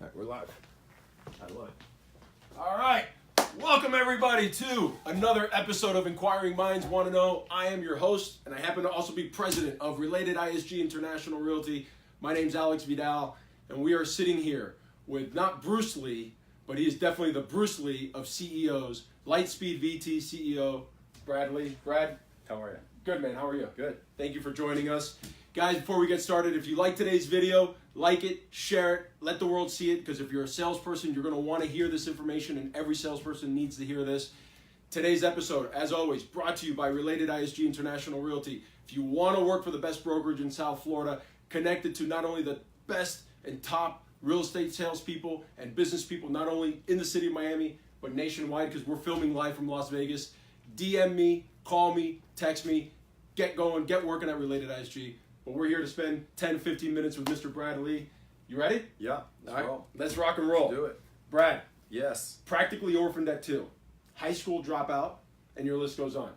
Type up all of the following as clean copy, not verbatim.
All right, we're live. I love it. All right. Welcome, everybody, to another episode of Inquiring Minds Want to Know. I am your host, and I happen to also be president of Related ISG International Realty. My name's Alex Vidal, and we are sitting here with not Bruce Lee, but he is definitely the Bruce Lee of CEOs, Lightspeed VT CEO, Bradley. Brad? How are you? Good, man. How are you? Good. Thank you for joining us. Guys, before we get started, if you like today's video, like it, share it, let the world see it, because if you're a salesperson, you're going to want to hear this information, and every salesperson needs to hear this. Today's episode, as always, brought to you by Related ISG International Realty. If you want to work for the best brokerage in South Florida, connected to not only the best and top real estate salespeople and business people, not only in the city of Miami, but nationwide, because we're filming live from Las Vegas, DM me, call me, text me, get going, get working at Related ISG. But we're here to spend 10, 15 minutes with Mr. Brad Lee. You ready? Yeah. All right, let's rock and roll. Let's do it. Brad. Yes. Practically orphaned at 2. High school dropout, and your list goes on.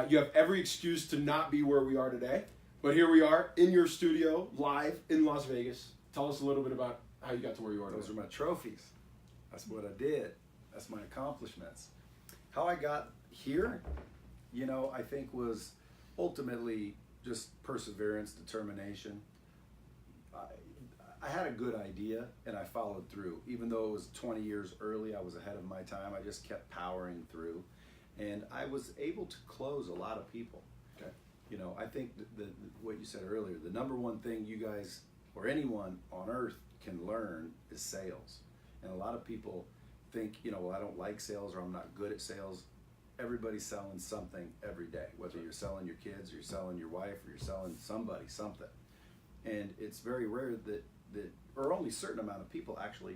You have every excuse to not be where we are today, but here we are in your studio, live in Las Vegas. Tell us a little bit about how you got to where you are today. Those are my trophies. That's what I did. That's my accomplishments. How I got here, I think was ultimately just perseverance, determination. I had a good idea and I followed through. Even though it was 20 years early, I was ahead of my time. I just kept powering through. And I was able to close a lot of people. Okay. I think what you said earlier, the number one thing you guys or anyone on earth can learn is sales. And a lot of people think, well, I don't like sales or I'm not good at sales. Everybody's selling something every day, whether you're selling your kids or you're selling your wife or you're selling somebody something. And it's very rare that or only a certain amount of people actually,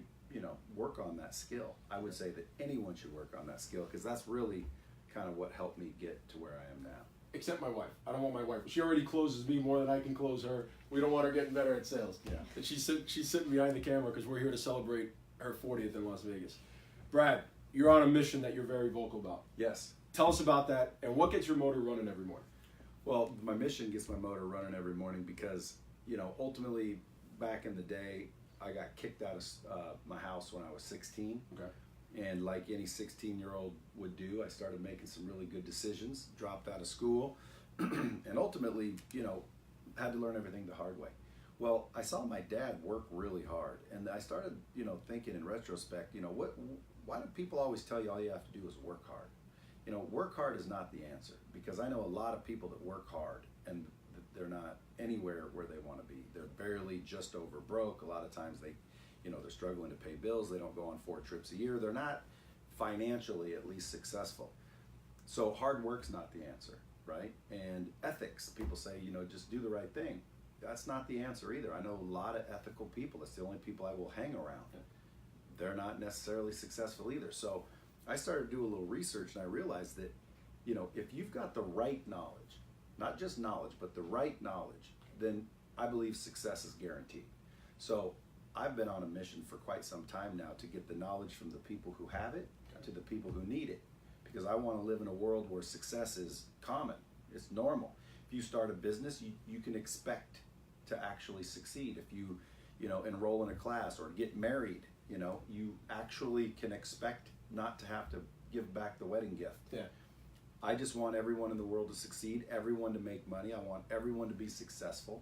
work on that skill. I would say that anyone should work on that skill because that's really kind of what helped me get to where I am now. Except my wife. I don't want my wife. She already closes me more than I can close her. We don't want her getting better at sales. Yeah. And she's sitting behind the camera because we're here to celebrate her 40th in Las Vegas. Brad, you're on a mission that you're very vocal about. Yes. Tell us about that and what gets your motor running every morning. Well, my mission gets my motor running every morning because, ultimately back in the day, I got kicked out of my house when I was 16. Okay. And like any 16-year-old would do, I started making some really good decisions, dropped out of school, and ultimately, had to learn everything the hard way. Well, I saw my dad work really hard, and I started, thinking in retrospect, why do people always tell you all you have to do is work hard? Work hard is not the answer, because I know a lot of people that work hard and they're not anywhere where they want to be. They're barely just over broke. A lot of times they're struggling to pay bills. They don't go on 4 trips a year. They're not financially at least successful. So hard work's not the answer, right? And ethics, people say, just do the right thing. That's not the answer either. I know a lot of ethical people. That's the only people I will hang around. They're not necessarily successful either. So I started to do a little research and I realized that, if you've got the right knowledge, not just knowledge, but the right knowledge, then I believe success is guaranteed. So I've been on a mission for quite some time now to get the knowledge from the people who have it to the people who need it. Because I want to live in a world where success is common, it's normal. If you start a business, you can expect to actually succeed. If you, enroll in a class or get married, you actually can expect not to have to give back the wedding gift. Yeah. I just want everyone in the world to succeed, everyone to make money. I want everyone to be successful.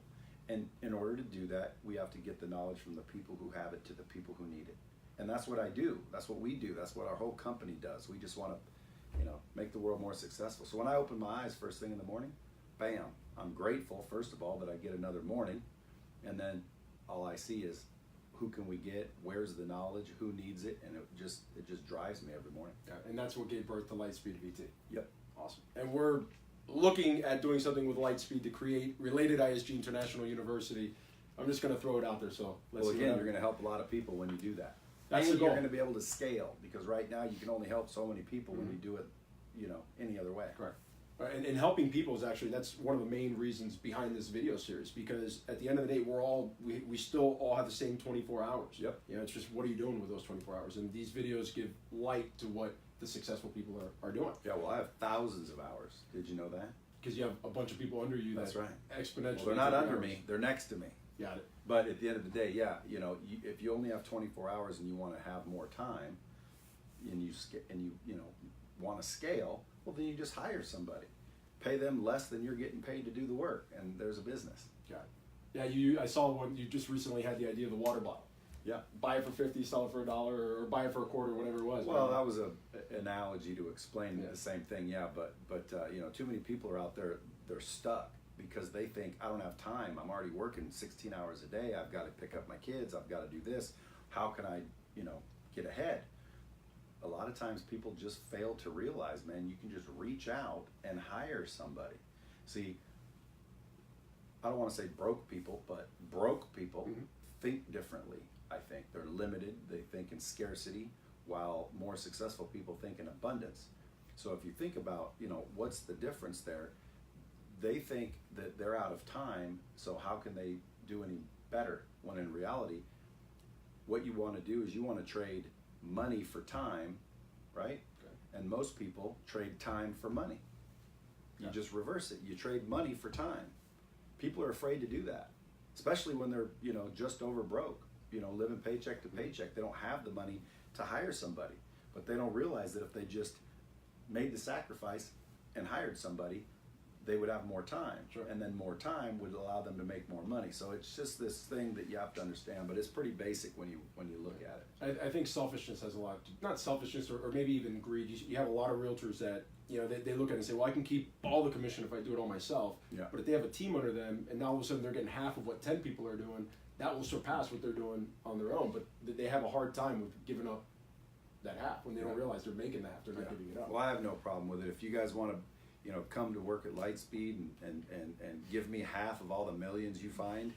And in order to do that, we have to get the knowledge from the people who have it to the people who need it. And that's what I do. That's what we do. That's what our whole company does. We just want to, make the world more successful. So when I open my eyes first thing in the morning, bam, I'm grateful, first of all, that I get another morning. And then all I see is, who can we get? Where's the knowledge? Who needs it? And it just drives me every morning. Yeah, and that's what gave birth to Lightspeed VT. Yep. Awesome. And we're looking at doing something with Lightspeed to create Related ISG International University. I'm just going to throw it out there. So let's see. Again, you're going to help a lot of people when you do that. That's and the goal. You're going to be able to scale, because right now you can only help so many people when you do it, any other way. Correct. And helping people is actually, that's one of the main reasons behind this video series, because at the end of the day, we still all have the same 24 hours. Yep. It's just, what are you doing with those 24 hours? And these videos give light to what the successful people are doing. Yeah, well, I have thousands of hours. Did you know that? Because you have a bunch of people under you. That's right. Exponentially. Well, they're not under me. They're next to me. Got it. But at the end of the day, yeah, if you only have 24 hours and you want to have more time, and you want to scale, well, then you just hire somebody, pay them less than you're getting paid to do the work, and there's a business. Got it. Yeah, I saw one. You just recently had the idea of the water bottle. Yeah. Buy it for $50, sell it for $1, or buy it for $0.25, whatever it was. Well, that was an analogy to explain Yeah. the same thing. Yeah, but too many people are out there. They're stuck because they think, I don't have time. I'm already working 16 hours a day. I've got to pick up my kids. I've got to do this. How can I, get ahead? A lot of times people just fail to realize, man, you can just reach out and hire somebody. See, I don't want to say broke people, but broke people think differently. I think they're limited. They think in scarcity, while more successful people think in abundance. So if you think about, what's the difference there? They think that they're out of time, so how can they do any better? When in reality, what you want to do is you want to trade money for time, right? Okay. And most people trade time for money. You just reverse it. You trade money for time. People are afraid to do that, especially when they're, just over broke, living paycheck to paycheck. They don't have the money to hire somebody, but they don't realize that if they just made the sacrifice and hired somebody, they would have more time. Sure. And then more time would allow them to make more money. So it's just this thing that you have to understand, but it's pretty basic when you look at it. I think selfishness has a lot, not selfishness or maybe even greed. You have a lot of realtors that, they look at it and say, well, I can keep all the commission if I do it all myself. Yeah. But if they have a team under them and now all of a sudden they're getting half of what 10 people are doing, that will surpass what they're doing on their own. But they have a hard time with giving up that half when they don't realize they're making that. They're not giving it up. Well, I have no problem with it. If you guys want to, come to work at Lightspeed and give me half of all the millions you find,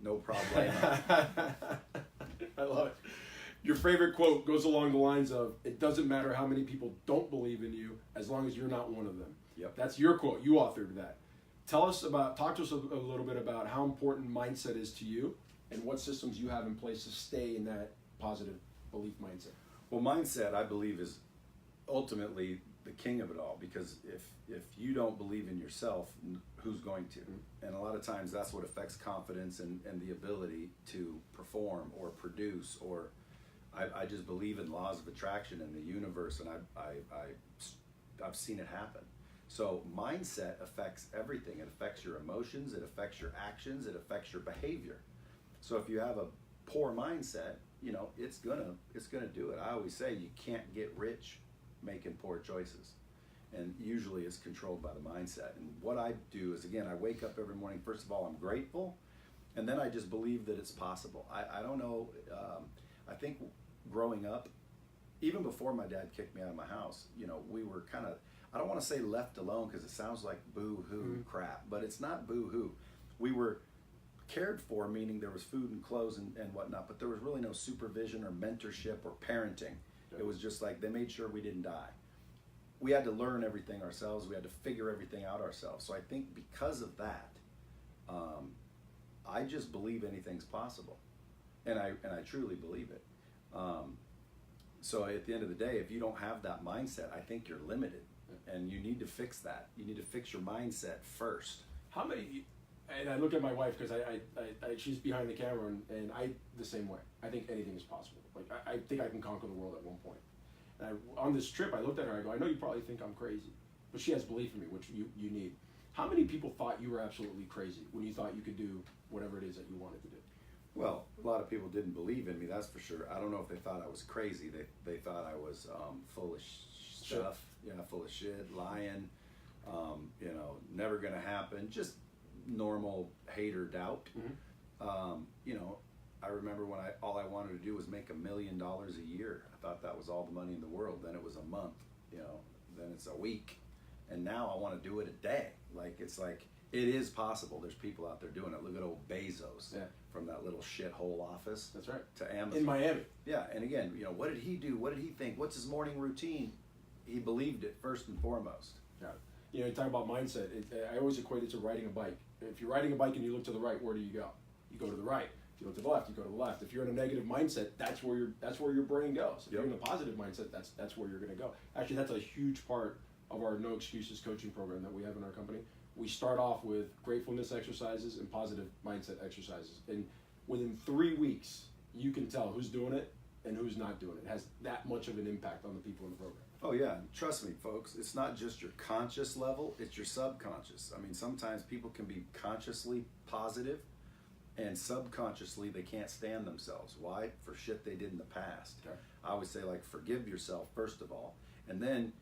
no problem. I love it. Your favorite quote goes along the lines of, it doesn't matter how many people don't believe in you as long as you're not one of them. Yep. That's your quote. You authored that. Talk to us a little bit about how important mindset is to you and what systems you have in place to stay in that positive belief mindset. Well, mindset, I believe, is ultimately the king of it all, because if you don't believe in yourself, who's going to? And a lot of times that's what affects confidence and the ability to perform or produce. Or I just believe in laws of attraction in the universe, and I've seen it happen. So mindset affects everything. It affects your emotions, it affects your actions, it affects your behavior. So if you have a poor mindset, it's gonna do it. I always say you can't get rich making poor choices, and usually it's controlled by the mindset. And what I do is, again, I wake up every morning. First of all, I'm grateful, and then I just believe that it's possible. I don't know. I think growing up, even before my dad kicked me out of my house, we were kind of, I don't want to say left alone because it sounds like boo-hoo crap, but it's not boo-hoo. We were cared for, meaning there was food and clothes and whatnot, but there was really no supervision or mentorship or parenting. It was just like they made sure we didn't die. We had to learn everything ourselves. We had to figure everything out ourselves. So I think because of that, I just believe anything's possible, and I truly believe it. So at the end of the day, if you don't have that mindset, I think you're limited, and you need to fix that. You need to fix your mindset first. How many? And I look at my wife because she's behind the camera, and I the same way. I think anything is possible. Like I think I can conquer the world at one point. And on this trip, I looked at her. I go, I know you probably think I'm crazy, but she has belief in me, which you need. How many people thought you were absolutely crazy when you thought you could do whatever it is that you wanted to do? Well, a lot of people didn't believe in me, that's for sure. I don't know if they thought I was crazy. They thought I was full of stuff, full of shit, lying, never gonna happen, just normal hate or doubt. I remember when all I wanted to do was make $1 million a year. I thought that was all the money in the world. Then it was a month, then it's a week, and now I want to do it a day. It's like it is possible. There's people out there doing it. Look at old Bezos, from that little shithole office. That's right. To Amazon in Miami. Yeah, and again, what did he do? What did he think? What's his morning routine? He believed it first and foremost. Yeah. You talk about mindset. I always equate it to riding a bike. If you're riding a bike and you look to the right, where do you go? You go to the right. If you look to the left, you go to the left. If you're in a negative mindset, that's where your brain goes. If you're in a positive mindset, that's where you're going to go. Actually, that's a huge part of our No Excuses coaching program that we have in our company. We start off with gratefulness exercises and positive mindset exercises. And within 3 weeks, you can tell who's doing it and who's not doing it. It has that much of an impact on the people in the program. Oh yeah, trust me, folks. It's not just your conscious level; it's your subconscious. I mean, sometimes people can be consciously positive, and subconsciously they can't stand themselves. Why? For shit they did in the past. Okay. I always say, like, forgive yourself first of all, and then,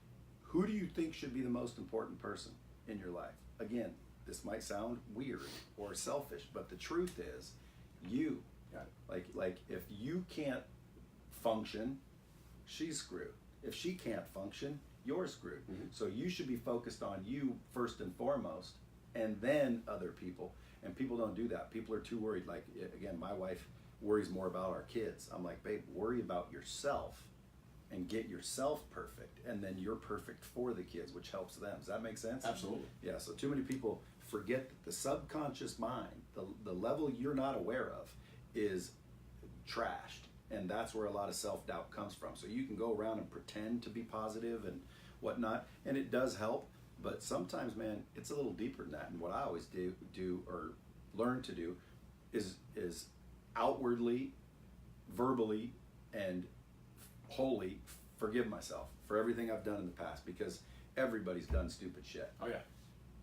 who do you think should be the most important person in your life? Again, this might sound weird or selfish, but the truth is, you. Got it. Like if you can't function, she's screwed. If she can't function, you're screwed. Mm-hmm. So you should be focused on you first and foremost, and then other people. And people don't do that. People are too worried. Like, again, my wife worries more about our kids. I'm like, babe, worry about yourself and get yourself perfect, and then you're perfect for the kids, which helps them. Does that make sense? Absolutely. Yeah, so too many people forget that the subconscious mind, the level you're not aware of, is trashed. And that's where a lot of self-doubt comes from. So you can go around and pretend to be positive and whatnot, and it does help, but sometimes, man, it's a little deeper than that. And what I always do or learn to do is outwardly, verbally, and wholly forgive myself for everything I've done in the past, because everybody's done stupid shit. Oh yeah.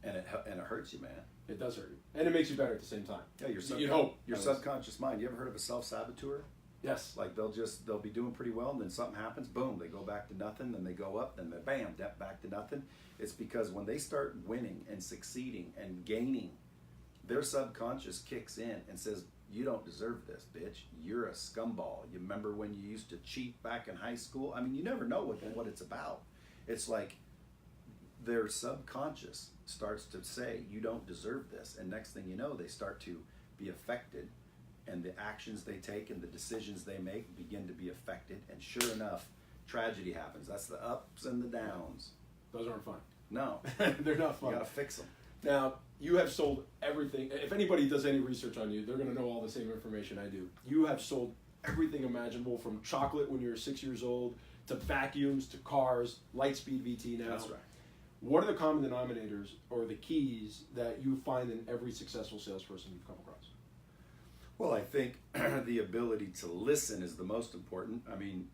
And it hurts you, man. It does hurt you. And it makes you better at the same time. Yeah, you hope. Your subconscious mind. You ever heard of a self-saboteur? Yes. Like they'll be doing pretty well, and then something happens, boom, they go back to nothing, then they go up, then they bam, back to nothing. It's because when they start winning and succeeding and gaining, their subconscious kicks in and says, you don't deserve this, bitch. You're a scumball. You remember when you used to cheat back in high school? I mean, you never know what it's about. It's like their subconscious starts to say, you don't deserve this. And next thing you know, they start to be affected, and the actions they take and the decisions they make begin to be affected. And sure enough, tragedy happens. That's the ups and the downs. Those aren't fun. No. They're not fun. You gotta fix them. Now, you have sold everything. If anybody does any research on you, they're going to know all the same information I do. You have sold everything imaginable, from chocolate when you were 6 years old, to vacuums, to cars, Lightspeed VT now. That's right. What are the common denominators or the keys that you find in every successful salesperson you've come across? Well, I think the ability to listen is the most important. I mean,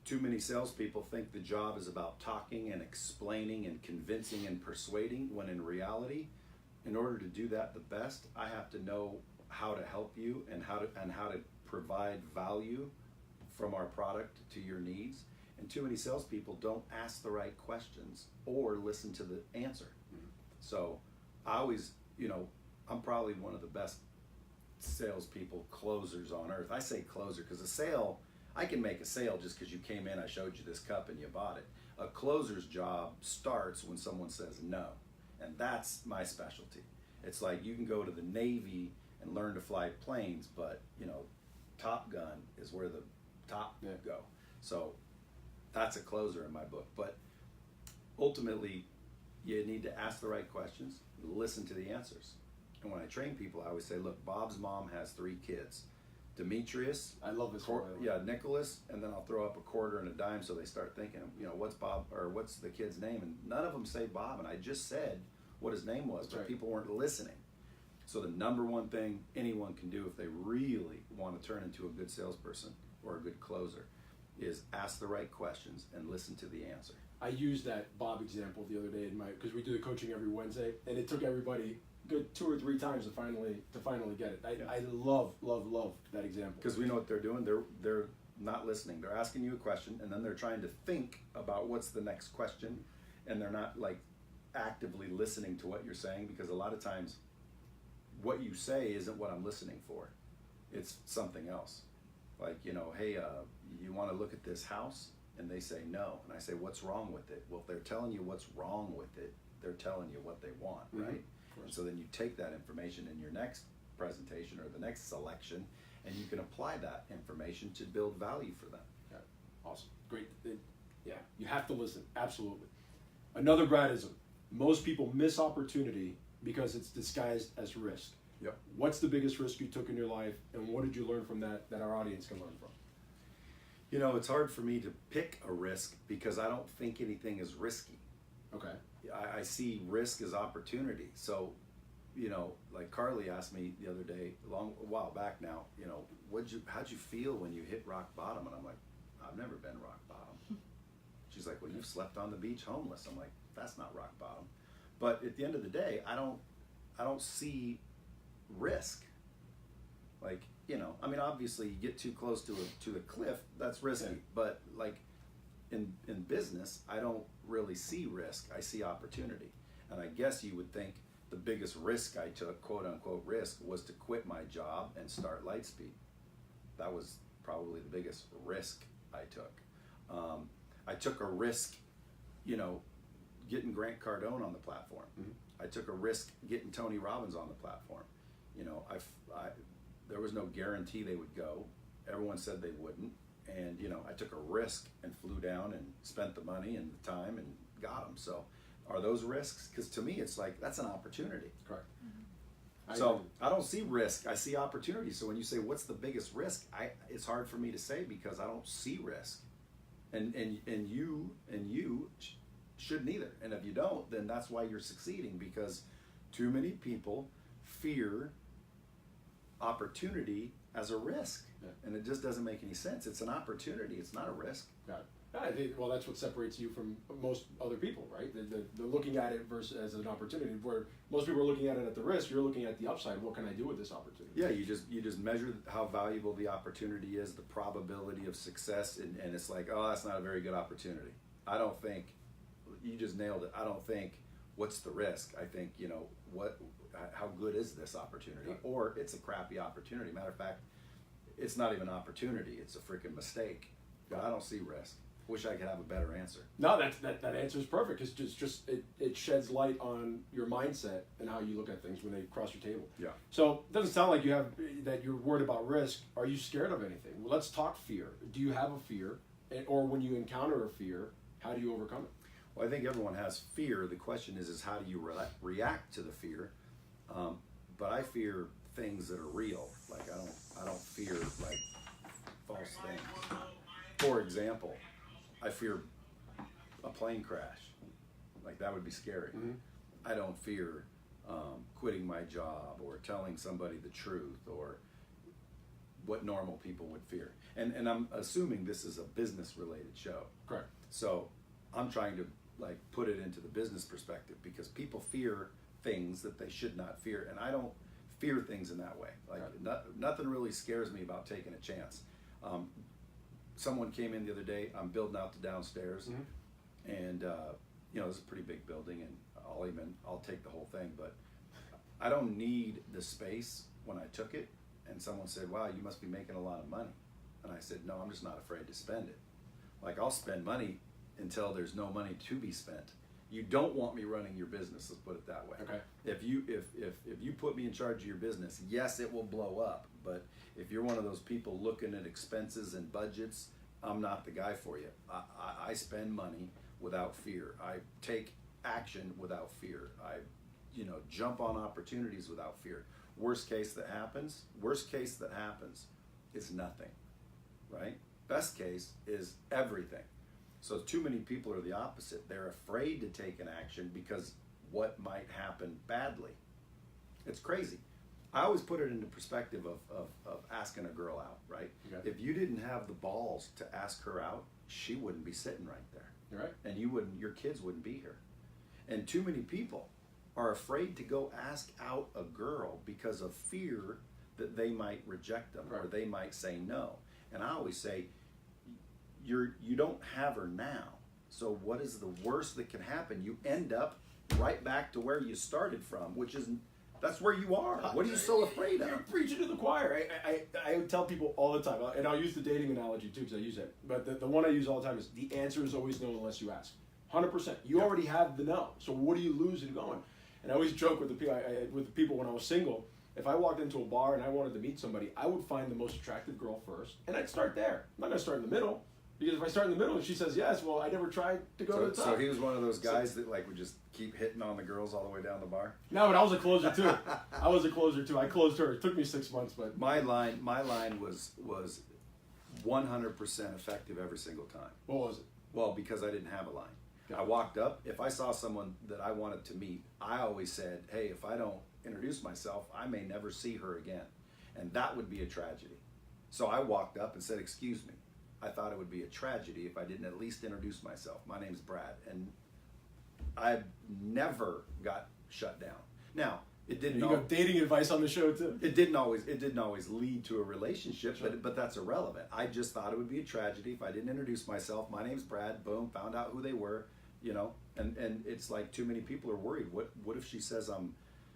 too many salespeople think the job is about talking and explaining and convincing and persuading, when in reality, in order to do that the best, I have to know how to help you and how to provide value from our product to your needs. And too many salespeople don't ask the right questions or listen to the answer. Mm-hmm. So I always, I'm probably one of the best salespeople, closers on earth. I say closer because a sale, I can make a sale just because you came in, I showed you this cup and you bought it. A closer's job starts when someone says no. And that's my specialty. It's like you can go to the Navy and learn to fly planes, but Top Gun is where the top go. So that's a closer in my book. But ultimately, you need to ask the right questions, listen to the answers. And when I train people, I always say, look, Bob's mom has 3 kids. Demetrius, I love this Nicholas, and then I'll throw up a quarter and a dime so they start thinking, what's Bob, or what's the kid's name? And none of them say Bob, and I just said what his name was, but people weren't listening. So the number one thing anyone can do if they really want to turn into a good salesperson or a good closer is ask the right questions and listen to the answer. I used that Bob example the other day because we do the coaching every Wednesday, and it took everybody good 2 or 3 times to finally get it. I love that example. Because we know what they're doing. They're not listening. They're asking you a question, and then they're trying to think about what's the next question, and they're not like actively listening to what you're saying, because a lot of times what you say isn't what I'm listening for. It's something else. Like, hey, you want to look at this house? And they say no. And I say, what's wrong with it? Well, if they're telling you what's wrong with it, they're telling you what they want, right? Mm-hmm. And so then you take that information in your next presentation or the next selection, and you can apply that information to build value for them. Yeah. Awesome. Great. Yeah, you have to listen. Absolutely. Another Bradism. Most people miss opportunity because it's disguised as risk. Yep. What's the biggest risk you took in your life, and what did you learn from that our audience can learn from? It's hard for me to pick a risk because I don't think anything is risky. Okay. I see risk as opportunity. So you know, like Carly asked me the other day, a while back now, you know, how'd you feel when you hit rock bottom? And I'm like, I've never been rock bottom. She's like, well, you've slept on the beach homeless. I'm like, that's not rock bottom. But at the end of the day, I don't see risk. Like, you know, I mean, obviously you get too close to the cliff, that's risky. Yeah. But like in business, I don't really see risk. I see opportunity. And I guess you would think the biggest risk I took, quote unquote risk, was to quit my job and start Lightspeed. That was probably the biggest risk I took. I took a risk, you know, getting Grant Cardone on the platform. Mm-hmm. I took a risk getting Tony Robbins on the platform. You know, there was no guarantee they would go. Everyone said they wouldn't. And, you know, I took a risk and flew down and spent the money and the time and got them. So are those risks? Because to me, it's like, that's an opportunity. Correct. Mm-hmm. So I don't see risk, I see opportunity. So when you say, what's the biggest risk? It's hard for me to say because I don't see risk. And you shouldn't either. And if you don't, then that's why you're succeeding, because too many people fear opportunity as a risk. Yeah. And it just doesn't make any sense. It's an opportunity, it's not a risk. Got it. I think, well, that's what separates you from most other people, right? They're looking at it versus as an opportunity. Where most people are looking at it at the risk, you're looking at the upside. What can I do with this opportunity? Yeah, you just measure how valuable the opportunity is, the probability of success, and it's like, oh, that's not a very good opportunity. I don't think, you just nailed it. I don't think, what's the risk? I think, you know, how good is this opportunity? Yeah. Or it's a crappy opportunity. Matter of fact, it's not even an opportunity. It's a freaking mistake. But I don't see risk. Wish I could have a better answer. No, that answer is perfect, because it sheds light on your mindset and how you look at things when they cross your table. Yeah. So it doesn't sound like that you're worried about risk. Are you scared of anything? Well, let's talk fear. Do you have a fear? Or when you encounter a fear, how do you overcome it? Well, I think everyone has fear. The question is how do you react to the fear? But I fear things that are real. Like I don't fear like false things. For example, I fear a plane crash. Like that would be scary. Mm-hmm. I don't fear quitting my job or telling somebody the truth or what normal people would fear. And I'm assuming this is a business related show. Correct. So I'm trying to like put it into the business perspective, because people fear things that they should not fear, and I don't fear things in that way. Like nothing really scares me about taking a chance. Someone came in the other day. I'm building out the downstairs, mm-hmm. and you know, it's a pretty big building, and I'll take the whole thing, but I don't need the space. When I took it, and someone said, "Wow, you must be making a lot of money," and I said, "No, I'm just not afraid to spend it. Like I'll spend money until there's no money to be spent." You don't want me running your business, let's put it that way. Okay. If you put me in charge of your business, yes, it will blow up. But if you're one of those people looking at expenses and budgets, I'm not the guy for you. I spend money without fear. I take action without fear. I, you know, jump on opportunities without fear. Worst case that happens is nothing, right? Best case is everything. So too many people are the opposite. They're afraid to take an action because what might happen badly. It's crazy. I always put it into perspective of asking a girl out, right? Okay. If you didn't have the balls to ask her out, she wouldn't be sitting right there. You're right. And your kids wouldn't be here. And too many people are afraid to go ask out a girl because of fear that they might reject them, right, or they might say no. And I always say, you don't have her now, so what is the worst that can happen? You end up right back to where you started from, which is, that's where you are. What are you so afraid of? You're preaching to the choir. I tell people all the time, and I'll use the dating analogy too, because I use it, but the one I use all the time is the answer is always no unless you ask. 100%. You already have the no, so what do you lose in going? And I always joke with the people when I was single, if I walked into a bar and I wanted to meet somebody, I would find the most attractive girl first, and I'd start there. I'm not going to start in the middle. Because if I start in the middle and she says yes, well, I never tried to go to the top. So he was one of those guys that like would just keep hitting on the girls all the way down the bar? No, but I was a closer too. I closed her. It took me 6 months, but my line was 100% effective every single time. What was it? Well, because I didn't have a line. I walked up. If I saw someone that I wanted to meet, I always said, "Hey, if I don't introduce myself, I may never see her again. And that would be a tragedy. So I walked up and said, excuse me. I thought it would be a tragedy if I didn't at least introduce myself. My name's Brad. And I never got shut down. Now, it didn't. You got dating advice on the show too. It didn't always lead to a relationship, sure. but that's irrelevant. I just thought it would be a tragedy if I didn't introduce myself. My name's Brad. Boom, found out who they were, you know. And it's like too many people are worried. What if she says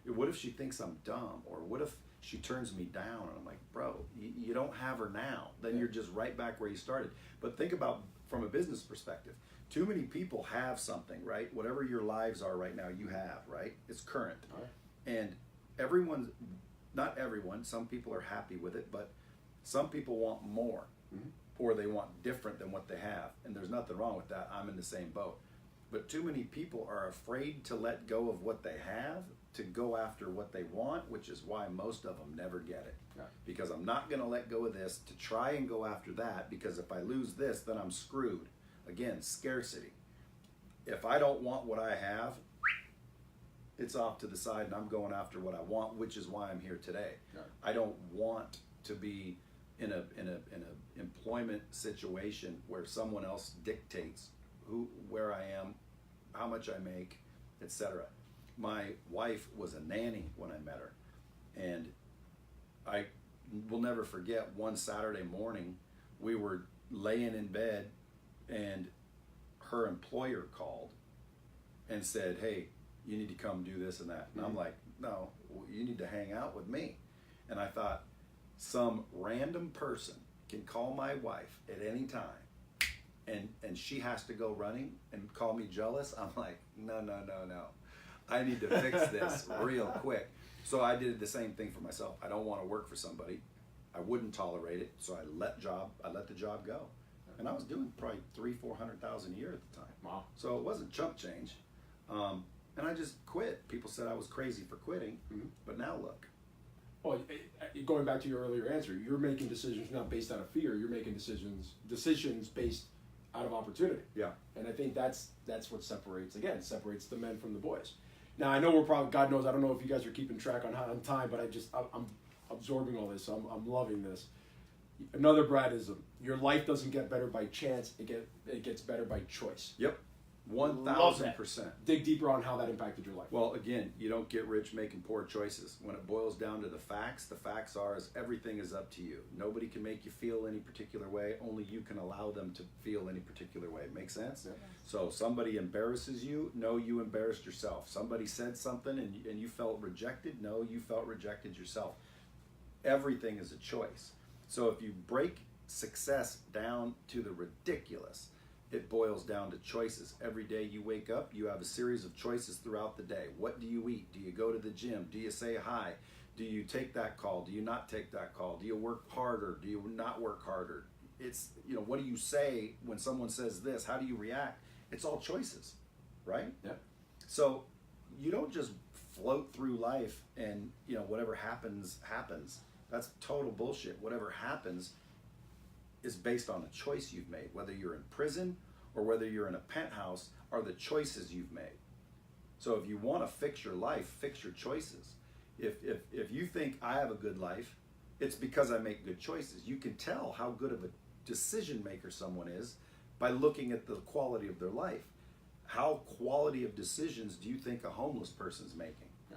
what if she thinks I'm dumb, or what if she turns me down? And I'm like, bro, you don't have her now. Then you're just right back where you started. But think about from a business perspective. Too many people have something, right? Whatever your lives are right now, you have, right? It's current. All right. And not everyone, some people are happy with it, but some people want more, or they want different than what they have. And there's nothing wrong with that. I'm in the same boat. But too many people are afraid to let go of what they have to go after what they want, which is why most of them never get it. Yeah. Because I'm not going to let go of this to try and go after that, because if I lose this, then I'm screwed. Again, scarcity. If I don't want what I have, it's off to the side and I'm going after what I want, which is why I'm here today. Yeah. I don't want to be in a employment situation where someone else dictates where I am, how much I make, etc. My wife was a nanny when I met her, and I will never forget one Saturday morning, we were laying in bed and her employer called and said, hey, you need to come do this and that. And I'm like, no, you need to hang out with me. And I thought, some random person can call my wife at any time and she has to go running and call me jealous. I'm like, no. I need to fix this real quick. So I did the same thing for myself. I don't want to work for somebody. I wouldn't tolerate it. So I let the job go. And I was doing probably $300,000-400,000 a year at the time. Wow. So it wasn't chump change. And I just quit. People said I was crazy for quitting, but now look. Well, going back to your earlier answer, you're making decisions not based out of fear. You're making decisions based out of opportunity. Yeah. And I think that's what separates the men from the boys. Now I know we're probably, God knows, I don't know if you guys are keeping track on time, but I'm absorbing all this. So I'm loving this. Another Bradism: your life doesn't get better by chance. It gets better by choice. Yep. 1,000%. Dig deeper on how that impacted your life. Well, again, you don't get rich making poor choices. When it boils down to the facts are is everything is up to you. Nobody can make you feel any particular way. Only you can allow them to feel any particular way. Make sense? Yeah. So somebody embarrasses you, no, you embarrassed yourself. Somebody said something and you felt rejected, no, you felt rejected yourself. Everything is a choice. So if you break success down to the ridiculous, it boils down to choices. Every day you wake up, you have a series of choices throughout the day. What do you eat? Do you go to the gym? Do you say hi? Do you take that call? Do you not take that call? Do you work harder? Do you not work harder? It's, what do you say when someone says this? How do you react? It's all choices, right? Yeah. So you don't just float through life and, whatever happens, happens. That's total bullshit. Whatever happens is based on a choice you've made. Whether you're in prison or whether you're in a penthouse are the choices you've made. So if you want to fix your life, fix your choices. If you think I have a good life, it's because I make good choices. You can tell how good of a decision maker someone is by looking at the quality of their life. How quality of decisions do you think a homeless person's making? Yeah.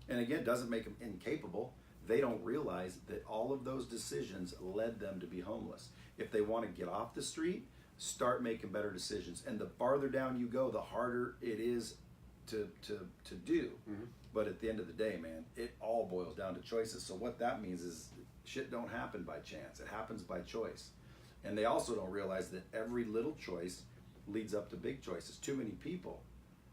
And again, it doesn't make them incapable. They don't realize that all of those decisions led them to be homeless. If they want to get off the street, start making better decisions. And the farther down you go, the harder it is to do. But at the end of the day, man, it all boils down to choices. So what that means is shit don't happen by chance. It happens by choice. And they also don't realize that every little choice leads up to big choices. Too many people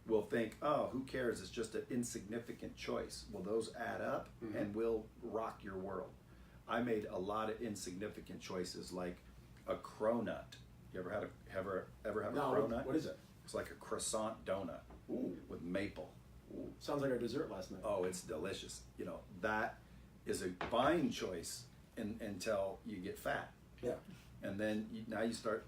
will think, oh, who cares? It's just an insignificant choice. Well, those add up and will rock your world. I made a lot of insignificant choices, like a cronut. You ever had a cronut? What is it? It's like a croissant donut. Ooh. With maple. Ooh. Sounds like our dessert last night. Oh, it's delicious. That is a fine choice until you get fat. Yeah. And then now you start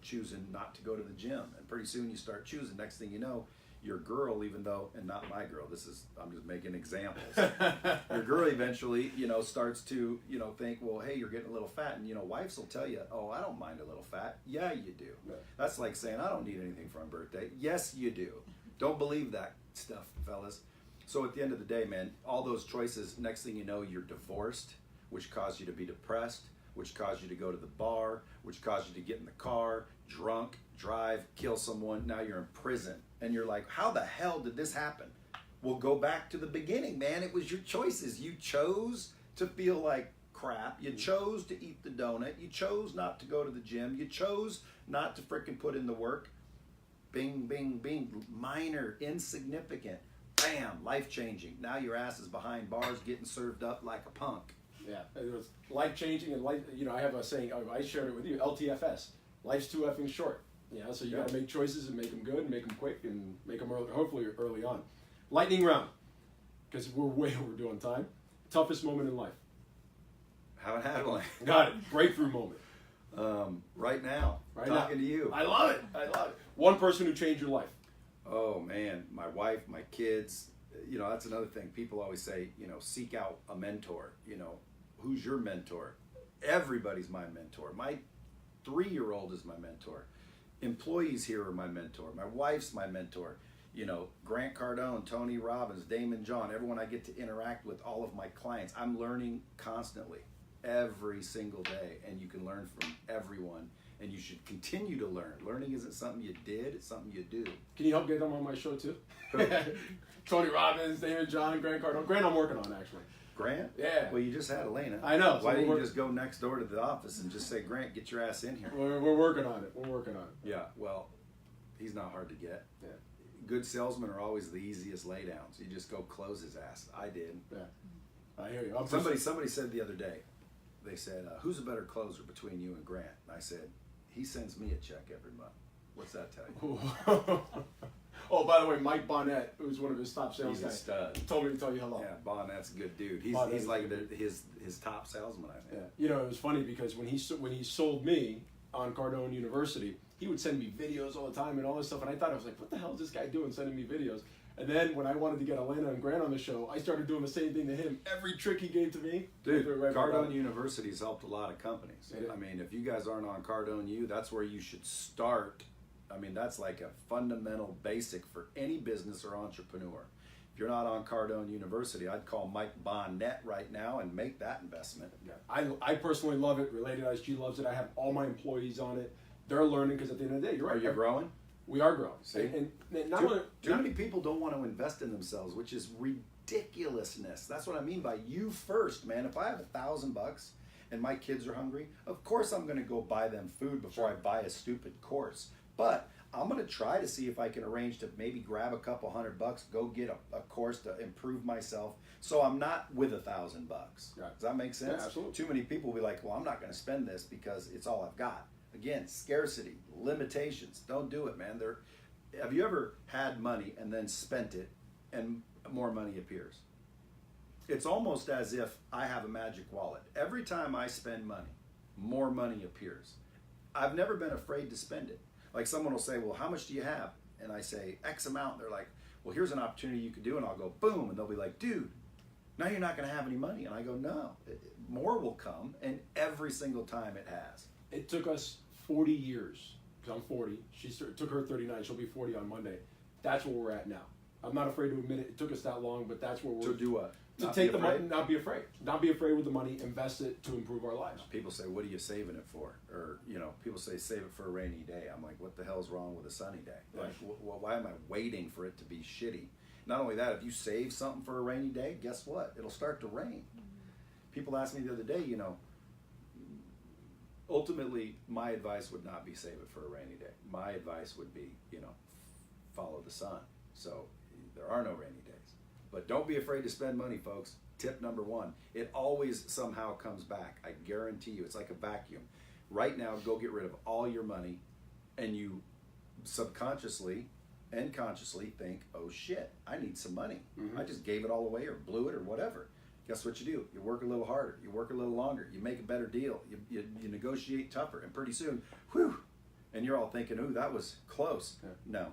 choosing not to go to the gym, and pretty soon you start choosing. Next thing you know, your girl, even though, and not my girl, I'm just making examples. Your girl eventually, starts to, think, well, hey, you're getting a little fat. And, wives will tell you, oh, I don't mind a little fat. Yeah, you do. Yeah. That's like saying, I don't need anything for my birthday. Yes, you do. Don't believe that stuff, fellas. So at the end of the day, man, all those choices, next thing you know, you're divorced, which caused you to be depressed, which caused you to go to the bar, which caused you to get in the car, drunk, drive, kill someone. Now you're in prison. And you're like, how the hell did this happen? Well, go back to the beginning, man. It was your choices. You chose to feel like crap. You chose to eat the donut. You chose not to go to the gym. You chose not to frickin' put in the work. Bing, bing, bing. Minor, insignificant. Bam, life-changing. Now your ass is behind bars getting served up like a punk. Yeah, it was life-changing, and life. I have a saying. I shared it with you. LTFS. Life's too effing short. So you got to make choices and make them good, and make them quick, and make them hopefully early on. Lightning round, because we're way overdue on time. Toughest moment in life. Haven't had one. Got it. Breakthrough moment. Right now. Talking to you. I love it. One person who changed your life. Oh man, my wife, my kids. That's another thing. People always say, seek out a mentor. Who's your mentor? Everybody's my mentor. My 3-year-old is my mentor. Employees here are my mentor. My wife's my mentor. Grant Cardone, Tony Robbins, Damon John, everyone I get to interact with, all of my clients. I'm learning constantly, every single day, and you can learn from everyone, and you should continue to learn. Learning isn't something you did, it's something you do. Can you help get them on my show too? Tony Robbins, Damon John, Grant Cardone. Grant I'm working on, actually. Grant? Yeah. Well, you just had Elena. I know. Why didn't you just go next door to the office and just say, Grant, get your ass in here? We're working on it. Yeah, well, he's not hard to get. Yeah. Good salesmen are always the easiest laydowns. You just go close his ass. I did. Yeah. I hear you. Somebody said the other day, they said, who's a better closer between you and Grant? And I said, he sends me a check every month. What's that tell you? Oh, by the way, Mike Bonnet, who's one of his top sales He's guys, a stud. told me to tell you hello. Yeah, Bonnet's a good dude. He's like his top salesman, I think. Yeah. It was funny because when he sold me on Cardone University, he would send me videos all the time and all this stuff, and I was like, what the hell is this guy doing sending me videos? And then when I wanted to get Elena and Grant on the show, I started doing the same thing to him. Every trick he gave to me. Dude, Cardone University's helped a lot of companies. I mean, if you guys aren't on Cardone U, that's where you should start. I mean, that's like a fundamental basic for any business or entrepreneur. If you're not on Cardone University, I'd call Mike Bonnet right now and make that investment. Yeah. I personally love it. Related ISG loves it. I have all my employees on it. They're learning because at the end of the day, you're right. Are you growing? We are growing. See? And too many people don't want to invest in themselves, which is ridiculousness. That's what I mean by you first, man. If I have $1,000 and my kids are hungry, of course I'm going to go buy them food before I buy a stupid course. But I'm going to try to see if I can arrange to maybe grab a couple $100, go get a course to improve myself, so I'm not with $1,000. Right. Does that make sense? Yeah, absolutely. Too many people will be like, well, I'm not going to spend this because it's all I've got. Again, scarcity, limitations. Don't do it, man. Have you ever had money and then spent it and more money appears? It's almost as if I have a magic wallet. Every time I spend money, more money appears. I've never been afraid to spend it. Like someone will say, well, how much do you have? And I say, X amount. They're like, well, here's an opportunity you could do. And I'll go, boom. And they'll be like, dude, now you're not going to have any money. And I go, no, more will come. And every single time it has. It took us 40 years, because I'm 40. It took her 39. She'll be 40 on Monday. That's where we're at now. I'm not afraid to admit it. It took us that long, but that's where we're... To do what? To take the money, not be afraid. Not be afraid with the money, invest it to improve our lives. People say, what are you saving it for? Or, people say, save it for a rainy day. I'm like, what the hell's wrong with a sunny day? Right. Like, why am I waiting for it to be shitty? Not only that, if you save something for a rainy day, guess what? It'll start to rain. People asked me the other day, ultimately, my advice would not be save it for a rainy day. My advice would be, follow the sun. So there are no rainy days. But don't be afraid to spend money, folks. Tip number 1. It always somehow comes back. I guarantee you. It's like a vacuum. Right now, go get rid of all your money, and you subconsciously and consciously think, oh shit, I need some money. Mm-hmm. I just gave it all away or blew it or whatever. Guess what you do? You work a little harder. You work a little longer. You make a better deal. You negotiate tougher. And pretty soon, whew, and you're all thinking, ooh, that was close. Yeah. No.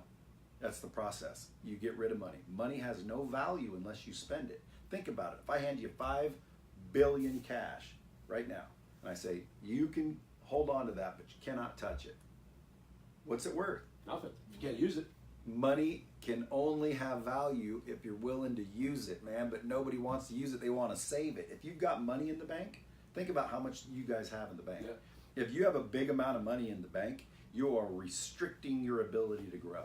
That's the process. You get rid of money. Money has no value unless you spend it. Think about it. If I hand you $5 billion cash right now, and I say, you can hold on to that, but you cannot touch it. What's it worth? Nothing. If you can't use it. Money can only have value if you're willing to use it, man, but nobody wants to use it. They want to save it. If you've got money in the bank, think about how much you guys have in the bank. Yeah. If you have a big amount of money in the bank, you are restricting your ability to grow.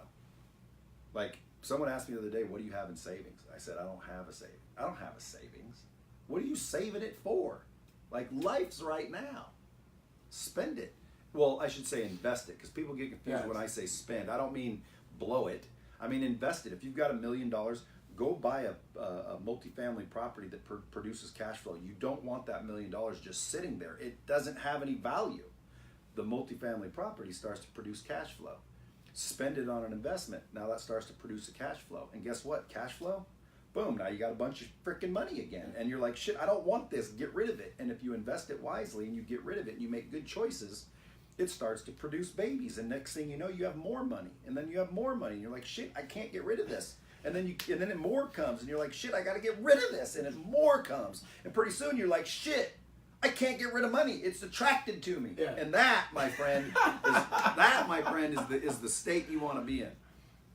Like, someone asked me the other day, what do you have in savings? I said, I don't have a savings. I don't have a savings. What are you saving it for? Like, life's right now. Spend it. Well, I should say invest it, because people get confused when I say spend. I don't mean blow it. I mean invest it. If you've got $1 million, go buy a multifamily property that produces cash flow. You don't want that $1 million just sitting there. It doesn't have any value. The multifamily property starts to produce cash flow. Spend it on an investment. Now that starts to produce a cash flow. And guess what? Cash flow? Boom, now you got a bunch of freaking money again. And you're like, shit, I don't want this. Get rid of it. And if you invest it wisely and you get rid of it and you make good choices, it starts to produce babies. And next thing you know, you have more money. And then you have more money. And you're like, shit, I can't get rid of this. And then more comes. And you're like, shit, I got to get rid of this. And then more comes. And pretty soon you're like, shit, I can't get rid of money. It's attracted to me. Yeah. And that, my friend, is the state you want to be in.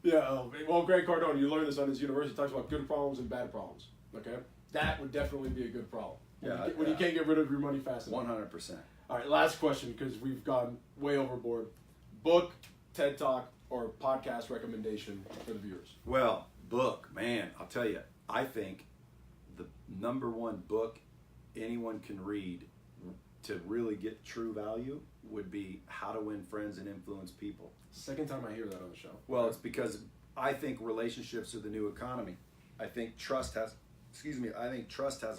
Yeah, well, Greg Cardone, you learned this on his university, talks about good problems and bad problems, okay? That would definitely be a good problem. When you can't get rid of your money fast enough. 100%. All right, last question, because we've gone way overboard. Book, TED Talk, or podcast recommendation for the viewers? Well, book, man, I'll tell you, I think the #1 book anyone can read to really get true value would be How to Win Friends and Influence People. Second time I hear that on the show. Well, it's because I think relationships are the new economy. I think trust has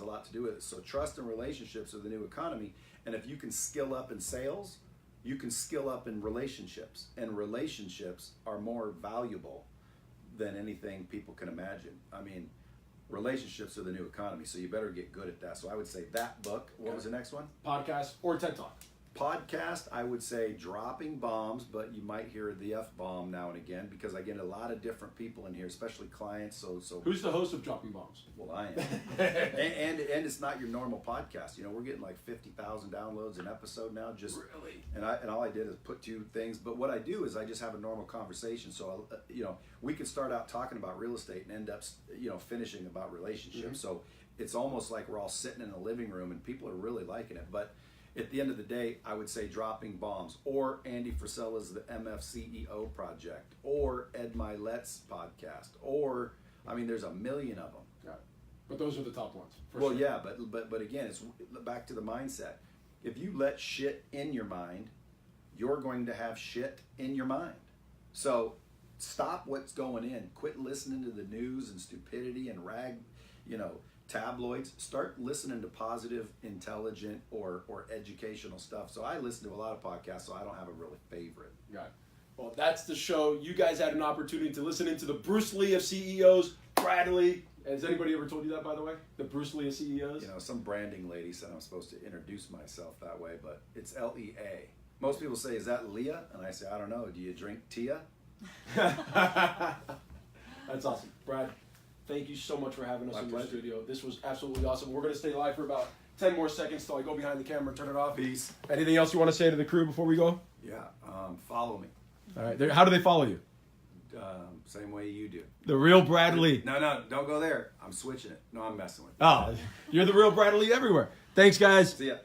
a lot to do with it. So trust and relationships are the new economy. And if you can skill up in sales, you can skill up in relationships. And relationships are more valuable than anything people can imagine. I mean, relationships are the new economy, so you better get good at that. So I would say that book. What was the next one? Podcast or TED Talk? Podcast, I would say Dropping Bombs, but you might hear the F-bomb now and again because I get a lot of different people in here, especially clients. So who's the host of Dropping Bombs? Well, I am. and it's not your normal podcast. You know, we're getting like 50,000 downloads an episode now. Just really? And all I did is put 2 things. But what I do is I just have a normal conversation. So we could start out talking about real estate and end up finishing about relationships. Mm-hmm. So it's almost like we're all sitting in a living room and people are really liking it. But at the end of the day, I would say Dropping Bombs or Andy Frisella's The MFCEO Project or Ed Milet's podcast or, I mean, there's a million of them. Got it. But those are the top ones. Well, sure. Yeah, but again, it's back to the mindset. If you let shit in your mind, you're going to have shit in your mind. So stop what's going in. Quit listening to the news and stupidity and tabloids. Start listening to positive, intelligent, or educational stuff. So I listen to a lot of podcasts, so I don't have a really favorite. Got it. Well, that's the show. You guys had an opportunity to listen into the Bruce Lee of CEOs, Bradley. Has anybody ever told you that, by the way? The Bruce Lee of CEOs? Some branding lady said I'm supposed to introduce myself that way, but it's L-E-A. Most people say, is that Leah? And I say, I don't know. Do you drink Tia? That's awesome. Brad, thank you so much for having us in your studio. This was absolutely awesome. We're going to stay live for about 10 more seconds till I go behind the camera and turn it off. Peace. Anything else you want to say to the crew before we go? Yeah, follow me. All right. How do they follow you? Same way you do. The real Bradley. No, don't go there. I'm switching it. No, I'm messing with you. Oh, you're the real Bradley everywhere. Thanks, guys. See ya.